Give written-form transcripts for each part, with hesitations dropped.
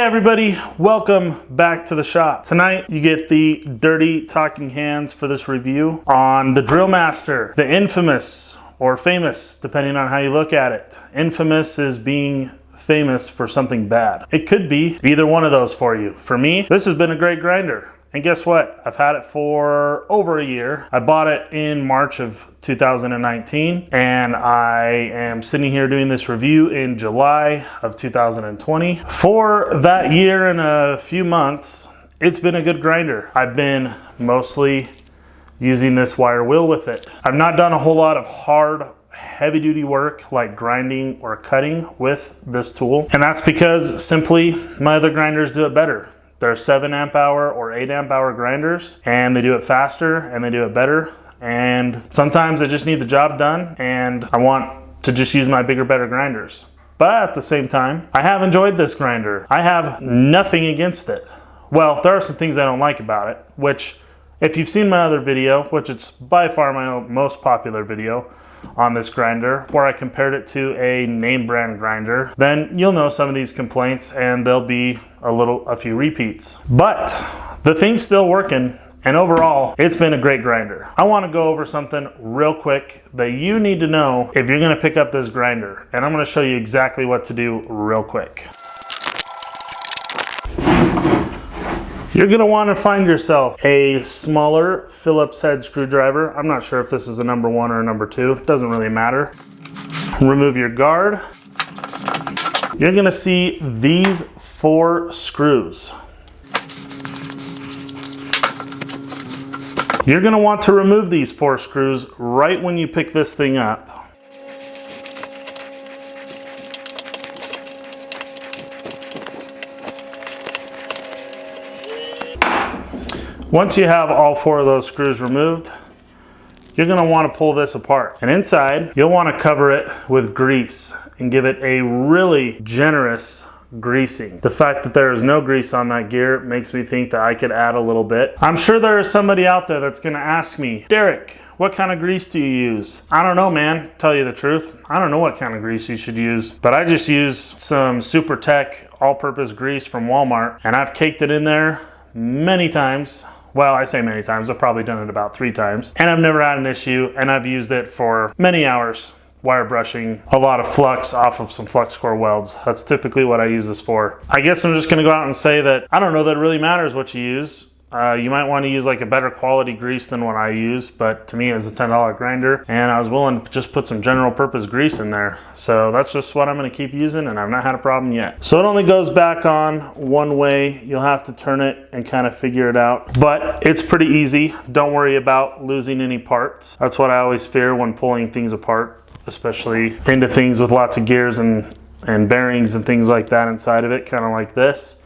everybody, welcome back to the shop. Tonight you get the dirty talking hands for this review on the Drill Master, the infamous or famous, depending on how you look at it. Infamous is being famous for something bad. It could be either one of those for you. For me, this has been a great grinder. And guess what? I've had it for over a year. I bought it in March of 2019, and I am sitting here doing this review in July of 2020. For that year and a few months, it's been a good grinder. I've been mostly using this wire wheel with it. I've not done a whole lot of hard, heavy duty work like grinding or cutting with this tool. And that's because simply my other grinders do it better. They're 7 amp hour or 8 amp hour grinders, and they do it faster and they do it better. And sometimes I just need the job done and I want to just use my bigger, better grinders. But at the same time, I have enjoyed this grinder. I have nothing against it. Well, there are some things I don't like about it, which if you've seen my other video, which it's by far my most popular video on this grinder, where I compared it to a name brand grinder, then you'll know some of these complaints and there'll be a few repeats. But the thing's still working, and overall, it's been a great grinder. I want to go over something real quick that you need to know if you're going to pick up this grinder, and I'm going to show you exactly what to do real quick. You're going to want to find yourself a smaller Phillips head screwdriver. I'm not sure if this is a number 1 or a number 2. It doesn't really matter. Remove your guard. You're going to see these 4 screws. You're going to want to remove these 4 screws right when you pick this thing up. Once you have all 4 of those screws removed, you're going to want to pull this apart. And inside, you'll want to cover it with grease and give it a really generous greasing. The fact that there is no grease on that gear makes me think that I could add a little bit. I'm sure there is somebody out there that's going to ask me, Derek, what kind of grease do you use? I don't know, man. Tell you the truth, I don't know what kind of grease you should use, but I just use some Super Tech all-purpose grease from Walmart, and I've caked it in there many times. Well, I say many times, I've probably done it about 3 times, and I've never had an issue, and I've used it for many hours wire brushing a lot of flux off of some flux core welds. That's typically what I use this for. I guess I'm just going to go out and say that I don't know that it really matters what you use. You might want to use like a better quality grease than what I use, but to me it's a $10 grinder, and I was willing to just put some general purpose grease in there. So that's just what I'm going to keep using, and I've not had a problem yet. So it only goes back on one way. You'll have to turn it and kind of figure it out, but it's pretty easy. Don't worry about losing any parts. That's what I always fear when pulling things apart, especially into things with lots of gears and bearings and things like that inside of it, kind of like this.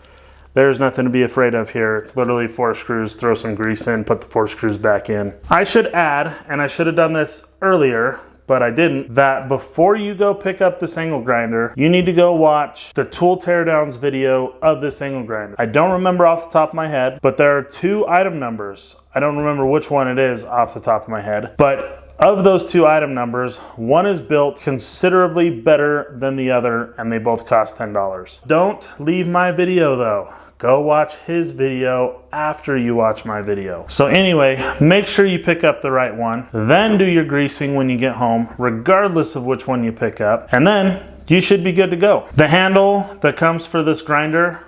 There's nothing to be afraid of here. It's literally 4 screws, throw some grease in, put the 4 screws back in. I should add, and I should have done this earlier, but I didn't, that before you go pick up this angle grinder, you need to go watch the tool teardowns video of this angle grinder. I don't remember off the top of my head, but there are 2 item numbers. I don't remember which one it is off the top of my head, but of those 2 item numbers, one is built considerably better than the other, and they both cost $10. Don't leave my video though. Go watch his video after you watch my video. So anyway, make sure you pick up the right one, then do your greasing when you get home, regardless of which one you pick up, and then you should be good to go. The handle that comes for this grinder,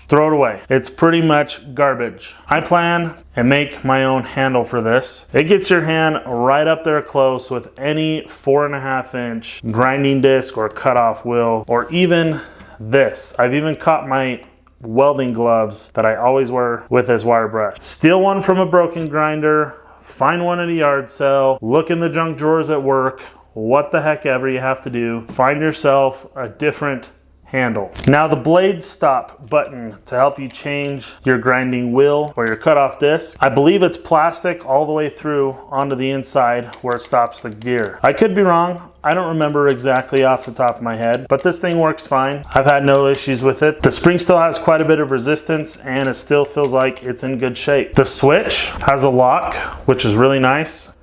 throw it away. It's pretty much garbage. I plan and make my own handle for this. It gets your hand right up there close with any 4.5 inch grinding disc or cutoff wheel, or even this. I've even caught my welding gloves that I always wear with this wire brush. Steal one from a broken grinder, find one at a yard sale, look in the junk drawers at work, what the heck ever you have to do, find yourself a different handle. Now the blade stop button to help you change your grinding wheel or your cutoff disc, I believe it's plastic all the way through onto the inside where it stops the gear. I could be wrong. I don't remember exactly off the top of my head, but this thing works fine. I've had no issues with it. The spring still has quite a bit of resistance, and it still feels like it's in good shape. The switch has a lock, which is really nice.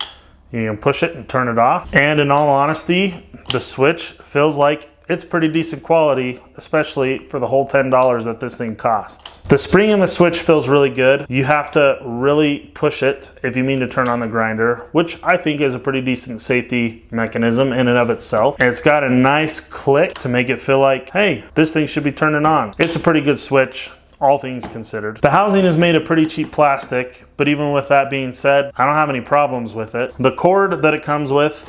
You can push it and turn it off. And in all honesty, the switch feels like it's pretty decent quality, especially for the whole $10 that this thing costs. The spring in the switch feels really good. You have to really push it if you mean to turn on the grinder, which I think is a pretty decent safety mechanism in and of itself. And it's got a nice click to make it feel like, hey, this thing should be turning on. It's a pretty good switch, all things considered. The housing is made of pretty cheap plastic, but even with that being said, I don't have any problems with it. The cord that it comes with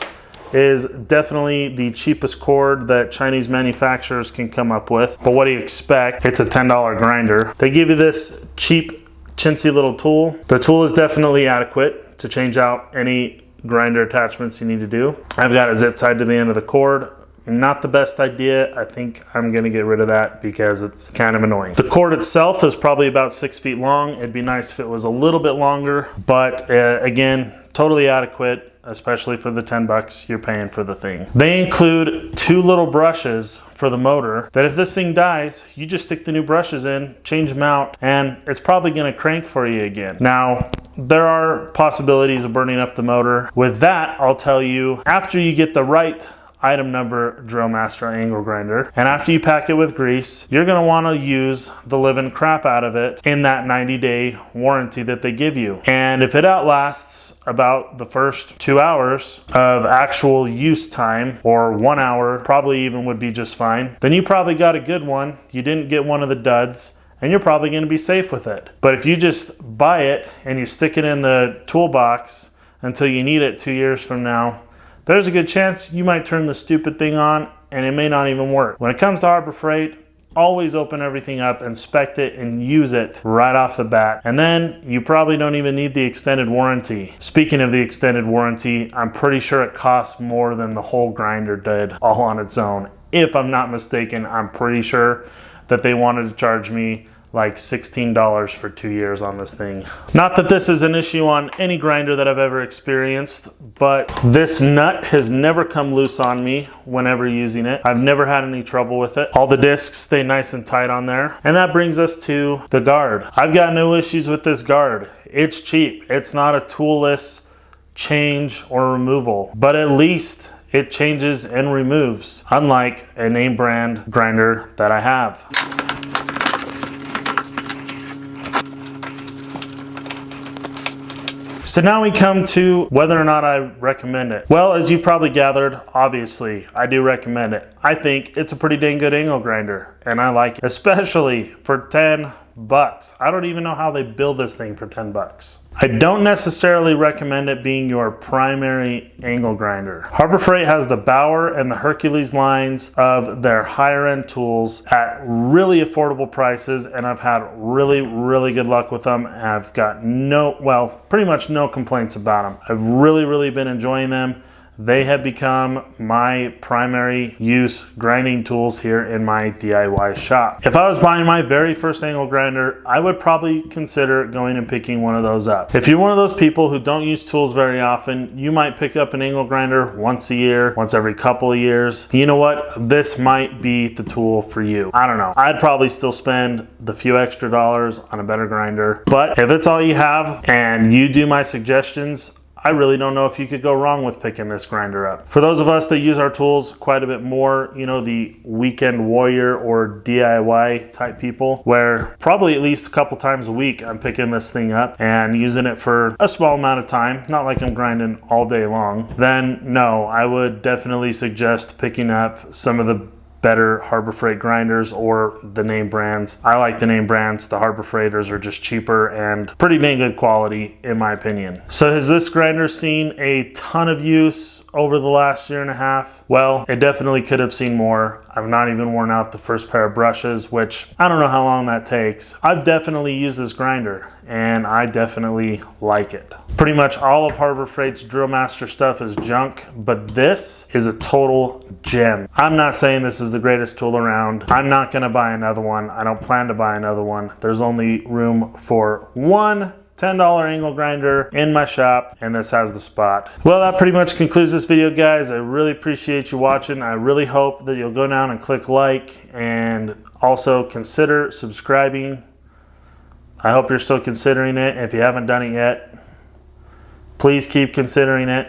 is definitely the cheapest cord that Chinese manufacturers can come up with. But what do you expect? It's a $10 grinder. They give you this cheap, chintzy little tool. The tool is definitely adequate to change out any grinder attachments you need to do. I've got a zip tied to the end of the cord. Not the best idea. I think I'm gonna get rid of that because it's kind of annoying. The cord itself is probably about 6 feet long. It'd be nice if it was a little bit longer, but again, totally adequate, especially for the 10 bucks you're paying for the thing. They include 2 little brushes for the motor that if this thing dies, you just stick the new brushes in, change them out, and it's probably gonna crank for you again. Now, there are possibilities of burning up the motor. With that, I'll tell you, after you get the right item number drill master angle grinder, and after you pack it with grease, you're going to want to use the living crap out of it in that 90-day warranty that they give you. And if it outlasts about the first 2 hours of actual use time, or 1 hour probably even would be just fine, then you probably got a good one. You didn't get one of the duds, and you're probably going to be safe with it. But if you just buy it and you stick it in the toolbox until you need it 2 years from now, there's a good chance you might turn the stupid thing on and it may not even work. When it comes to Harbor Freight, always open everything up, inspect it, and use it right off the bat. And then you probably don't even need the extended warranty. Speaking of the extended warranty, I'm pretty sure it costs more than the whole grinder did all on its own. If I'm not mistaken, I'm pretty sure that they wanted to charge me like $16 for 2 years on this thing. Not that this is an issue on any grinder that I've ever experienced, but this nut has never come loose on me whenever using it. I've never had any trouble with it. All the discs stay nice and tight on there. And that brings us to the guard. I've got no issues with this guard. It's cheap. It's not a toolless change or removal, but at least it changes and removes, unlike a name brand grinder that I have. So now we come to whether or not I recommend it. Well, as you probably gathered, obviously, I do recommend it. I think it's a pretty dang good angle grinder, and I like it, especially for 10 bucks. I don't even know how they build this thing for 10 bucks. I don't necessarily recommend it being your primary angle grinder. Harbor Freight has the Bauer and the Hercules lines of their higher end tools at really affordable prices, and I've had really good luck with them. I've got pretty much no complaints about them. I've really been enjoying them. They have become my primary use grinding tools here in my DIY shop. If I was buying my very first angle grinder, I would probably consider going and picking one of those up. If you're one of those people who don't use tools very often, you might pick up an angle grinder once a year, once every couple of years. You know what? This might be the tool for you. I don't know. I'd probably still spend the few extra dollars on a better grinder. But if it's all you have and you do my suggestions, I really don't know if you could go wrong with picking this grinder up. For those of us that use our tools quite a bit more, you know, the weekend warrior or DIY type people, where probably at least a couple times a week I'm picking this thing up and using it for a small amount of time, not like I'm grinding all day long, then no, I would definitely suggest picking up some of the better Harbor Freight grinders or the name brands. I like the name brands. The Harbor Freighters are just cheaper and pretty dang good quality in my opinion. So has this grinder seen a ton of use over the last year and a half? Well, it definitely could have seen more. I've not even worn out the first pair of brushes, which I don't know how long that takes. I've definitely used this grinder and I definitely like it. Pretty much all of Harbor Freight's Drill Master stuff is junk, but this is a total gem. I'm not saying this is the greatest tool around. I'm not gonna buy another one. I don't plan to buy another one. There's only room for one $10 angle grinder in my shop, and this has the spot. Well, that pretty much concludes this video, guys. I really appreciate you watching. I really hope that you'll go down and click like and also consider subscribing. I hope you're still considering it. If you haven't done it yet, please keep considering it.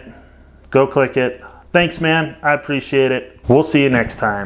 Go click it. Thanks, man. I appreciate it. We'll see you next time.